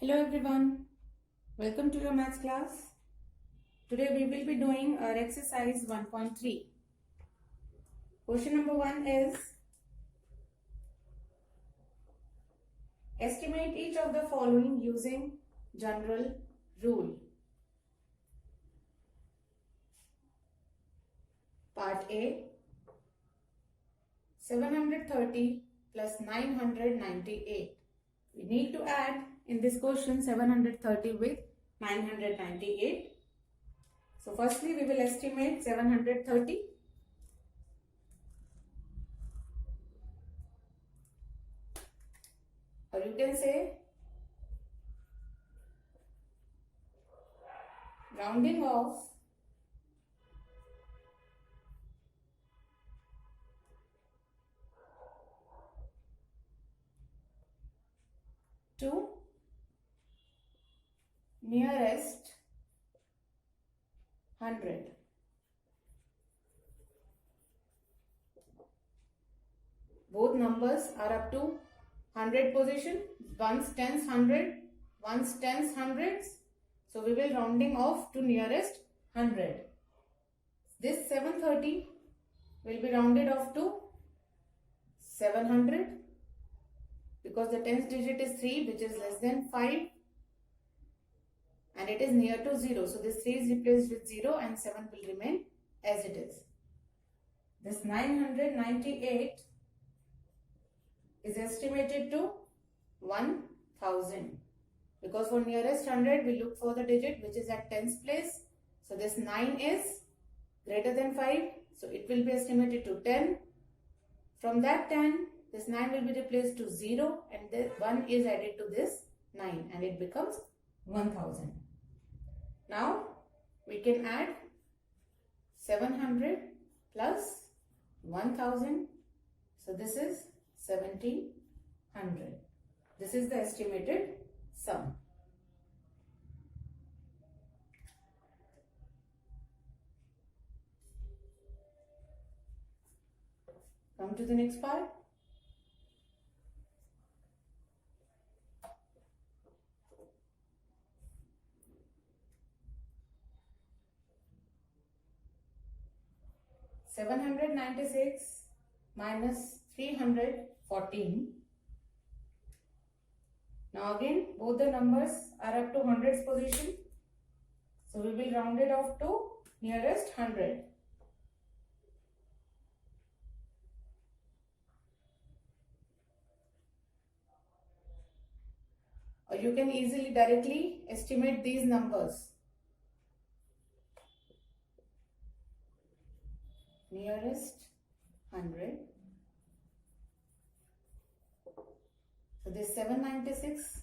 Hello everyone, welcome to your maths class. Today we will be doing our exercise 1.3. Question number 1 is estimate each of the following using general rule. Part A, 730 plus 998. We need to add in this question 730 with 998. So firstly we will estimate 730. Or you can say rounding off to nearest 100. Both numbers are up to 100 position. One's tens 100, one's tens hundreds. So we will rounding off to nearest 100. This 730 will be rounded off to 700 because the tens digit is 3, which is less than 5, and it is near to 0. So this 3 is replaced with 0 and 7 will remain as it is. This 998 is estimated to 1000 because for nearest 100 we look for the digit which is at tens place. So this 9 is greater than 5, so it will be estimated to 10. From that 10, this 9 will be replaced to 0 and the 1 is added to this 9 and it becomes 1000. Now we can add 700 plus 1000. So this is 1700. This is the estimated sum. Come to the next part. (796) minus 314. Now again both the numbers are up to hundreds position. So we will round it off to nearest 100. Or you can easily directly estimate these numbers. Nearest 100. So this 796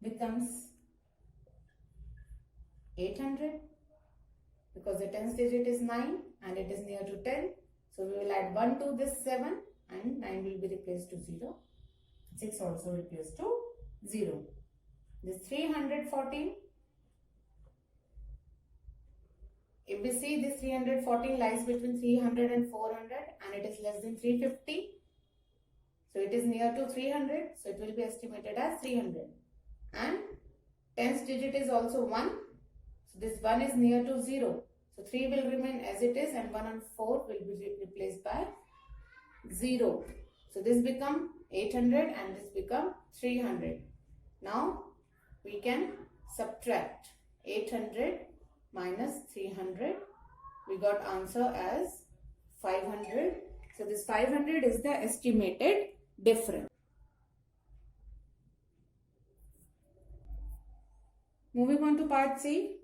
becomes 800 because the tens digit is 9 and it is near to 10. So we will add 1 to this 7 and 9 will be replaced to 0. 6 also replaced to 0. This 314. If we see this 314 lies between 300 and 400 and it is less than 350. So it is near to 300. So it will be estimated as 300. And tens digit is also 1. So this 1 is near to 0. So 3 will remain as it is and 1 and 4 will be replaced by 0. So this become 800 and this become 300. Now we can subtract 800 minus 300. We got answer as 500. So this 500 is the estimated difference. Moving on to part C.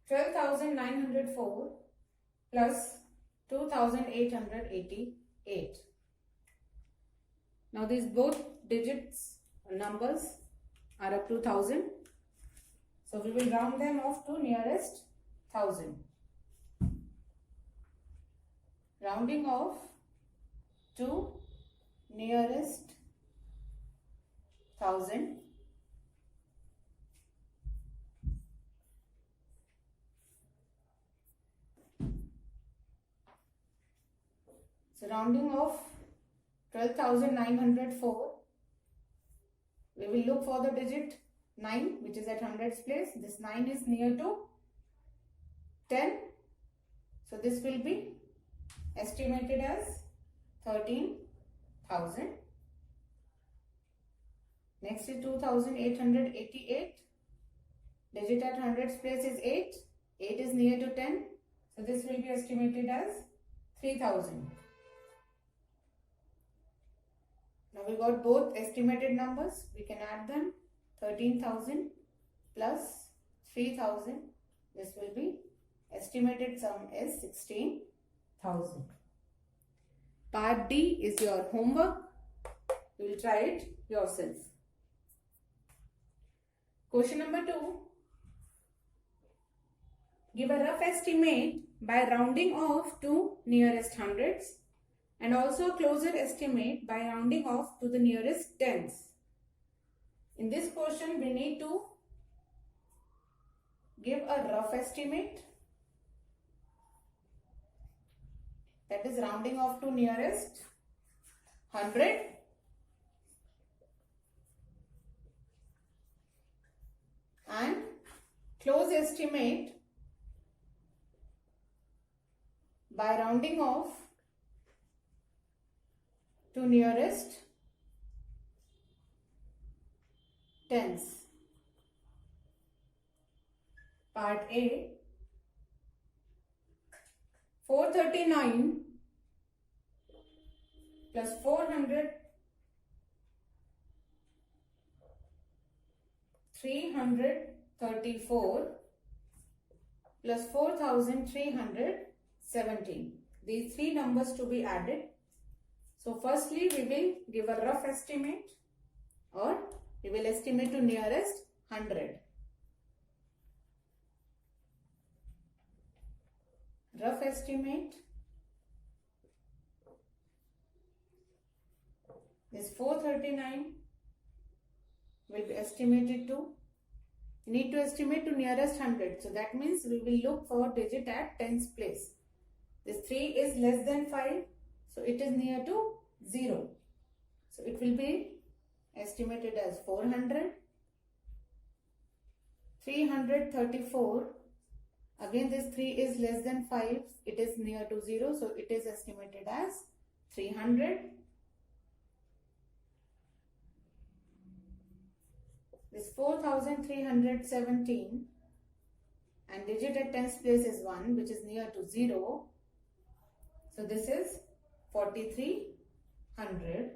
(12,904) plus 2,888. Now these both digits or numbers are up to 1000. So we will round them off to nearest 1000. Rounding off to nearest 1000. So rounding off 12,904. We will look for the digit 9, which is at hundreds place. This 9 is near to 10. So this will be estimated as 13,000. Next is 2,888. Digit at hundreds place is 8. 8 is near to 10. So this will be estimated as 3,000. Now we got both estimated numbers. We can add them. 13,000 plus 3,000. This will be estimated sum is 16,000. Part D is your homework. You will try it yourself. Question number 2. Give a rough estimate by rounding off to nearest hundreds and also a closer estimate by rounding off to the nearest tens. In this question, we need to give a rough estimate, that is rounding off to nearest 100, and close estimate by rounding off to nearest tens. Part A. 439 plus 400, 334 plus 4,317. These three numbers to be added. So firstly we will give a rough estimate, or we will estimate to nearest 100. Rough estimate is 439 will be estimated to, need to estimate to nearest 100. So that means we will look for digit at tens place. This 3 is less than 5. So it is near to 0. So it will be estimated as 400. 334. Again this 3 is less than 5. It is near to 0. So it is estimated as 300. This 4,317 and digit at tens place is 1, which is near to 0. So this is 4,300.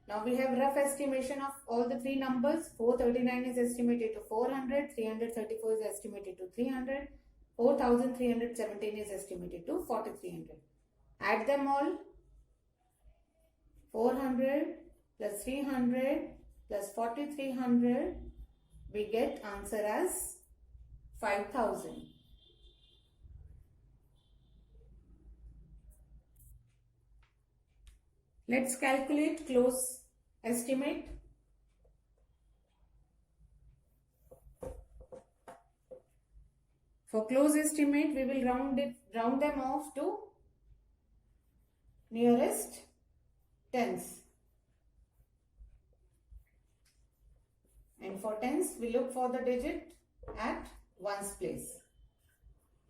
Now we have rough estimation of all the three numbers. 439 is estimated to 400, 334 is estimated to 300, 4,317 is estimated to 4,300. Add them all. 400 plus 300 plus 4,300, we get answer as 5,000. Let's calculate close estimate. For close estimate, we will round them off to nearest tens. And for tens, we look for the digit at ones place.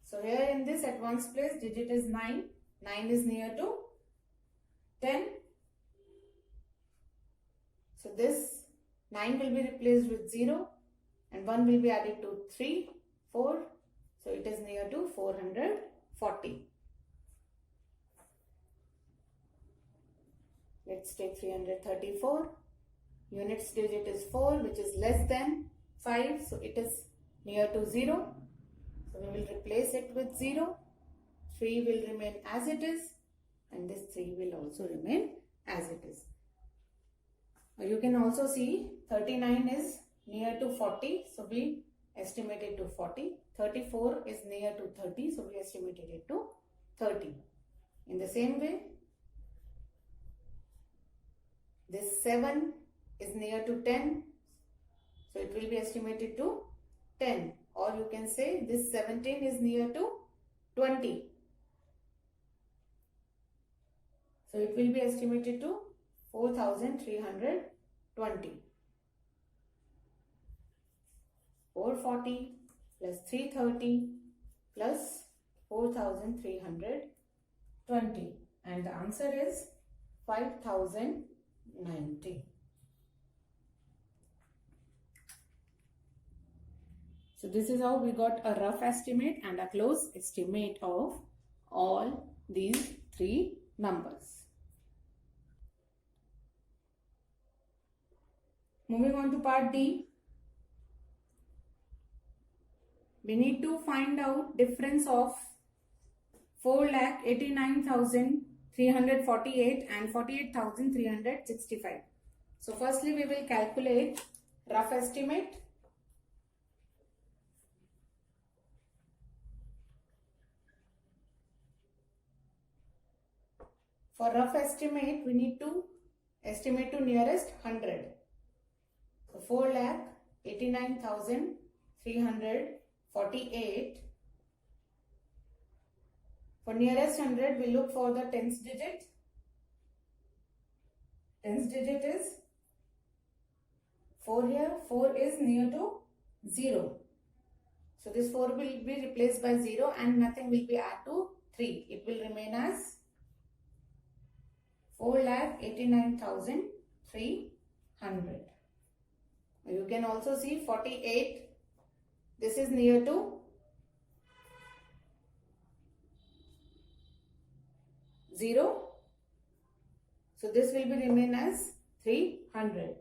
So here in this at ones place, digit is 9. 9 is near to 10. So this 9 will be replaced with 0 and 1 will be added to 3, 4. So it is near to 440. Let's take 334. Units digit is 4, which is less than 5. So it is near to 0. So we will replace it with 0. 3 will remain as it is. And this 3 will also remain as it is. You can also see 39 is near to 40. So we estimated to 40. 34 is near to 30. So we estimated it to 30. In the same way, this 7 is near to 10. So it will be estimated to 10. Or you can say this 17 is near to 20. So it will be estimated to 4,320. 440 plus 330 plus 4,320, and the answer is 5,090. So this is how we got a rough estimate and a close estimate of all these three numbers. Moving on to part D. We need to find out difference of 4,89,348 and 48,365. So firstly we will calculate rough estimate. For rough estimate, we need to estimate to nearest 100. So 4,89,348. For nearest 100, we look for the tens digit. Tens digit is 4 here. 4 is near to 0. So this 4 will be replaced by 0 and nothing will be added to 3. It will remain as 4,89,300. You can also see 48. This is near to 0. So this will be remain as 300.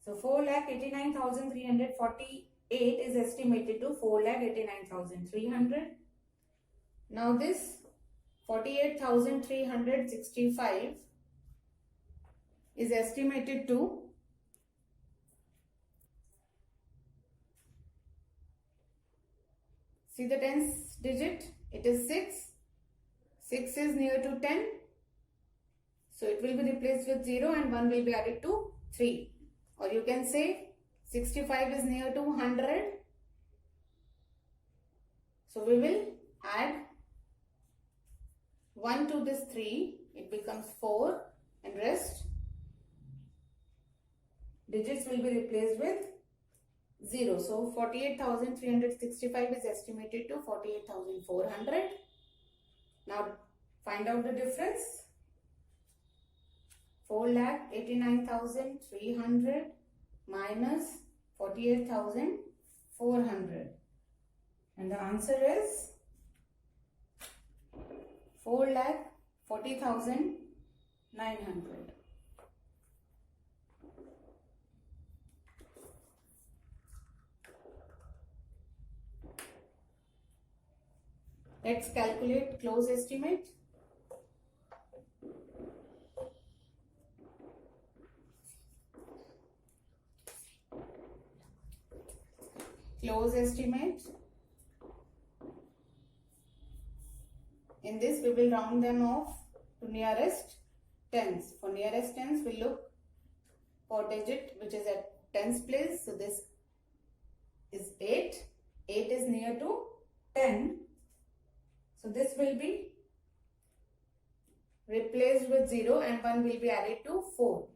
So 4,89,348 is estimated to 4,89,300. Now this 48,365 is estimated to see the tens digit. It is 6. 6 is near to 10. So it will be replaced with 0 and 1 will be added to 3. Or you can say 65 is near to 100. So we will add 1 to this 3. It becomes 4 and rest digits will be replaced with 0. So 48,365 is estimated to 48,400. Now find out the difference. 4,89,300 minus 48,400. And the answer is 4,40,900. Let's calculate close estimate. Close estimate. In this we will round them off to nearest tens. For nearest tens we look for digit which is at tens place. So this is 8. 8 is near to 10. So this will be replaced with 0 and 1 will be added to 4.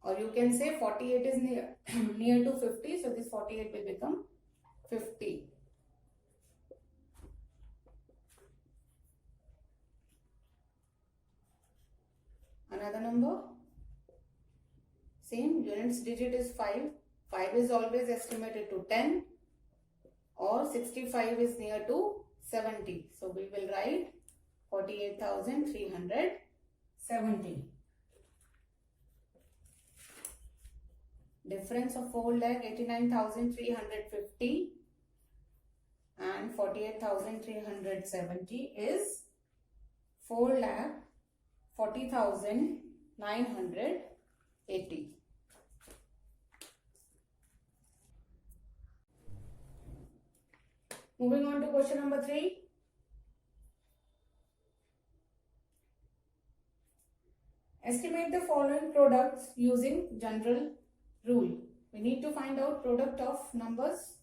Or you can say 48 is near to 50. So this 48 will become 50. Another number. Same, units digit is 5. 5 is always estimated to 10. Or 65 is near to 70. So we will write 48,370. Difference of 4,89,350 and 48,370 is 4,40,980. Moving on to question number 3. Estimate the following products using general rule. We need to find out product of numbers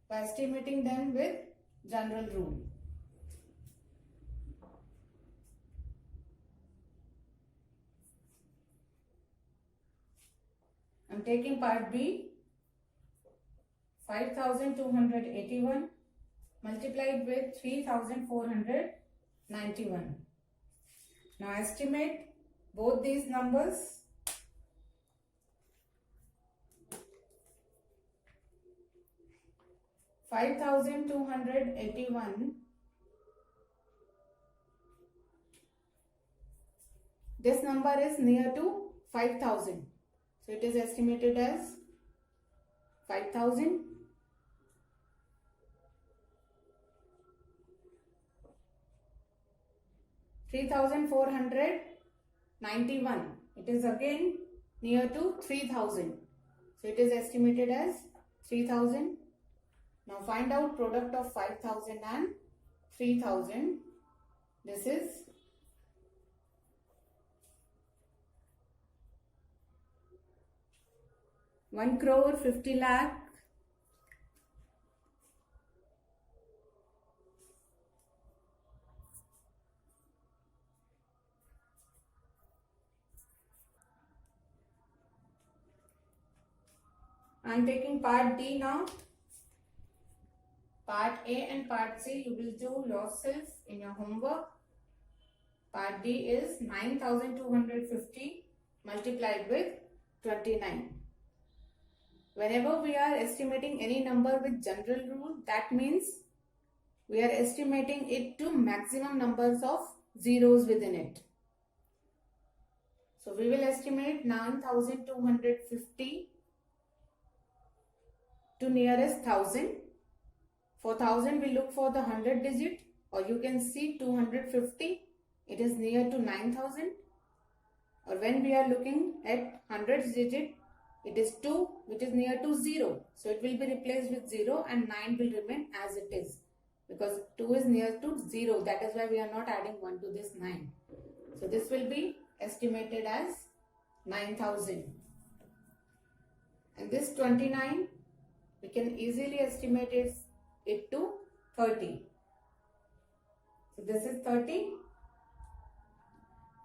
by estimating them with general rule. I'm taking part B. 5281 multiplied with 3491. Now estimate both these numbers. $5,281. This number is near to 5,000. So it is estimated as 5,000. $3,491. It is again near to 3,000. So it is estimated as 3,000. Now find out product of 5,000 and 3,000. This is 1,50,00,000. I am taking part D now. Part A and part C you will do yourself in your homework. Part D is 9,250 multiplied with 29. Whenever we are estimating any number with general rule, that means we are estimating it to maximum numbers of zeros within it. So we will estimate 9,250 to nearest 1,000. For 1,000 we look for the 100 digit, or you can see 250, it is near to 9,000. Or when we are looking at 100 digit, it is 2 which is near to 0. So it will be replaced with 0 and 9 will remain as it is. Because 2 is near to 0, that is why we are not adding 1 to this 9. So this will be estimated as 9,000. And this 29, we can easily estimate it to 30. So this is 30.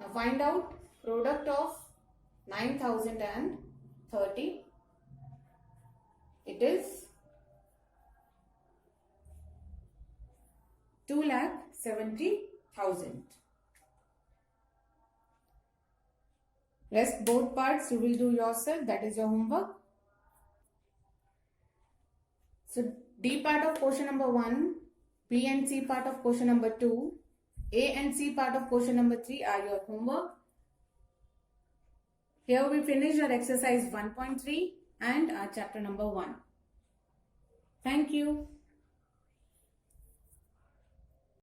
Now find out product of 9,000 and 30. It is 2,70,000. Rest both parts you will do yourself. That is your homework. So D part of question number 1, B and C part of question number 2, A and C part of question number 3 are your homework. Here we finish our exercise 1.3 and our chapter number 1. Thank you.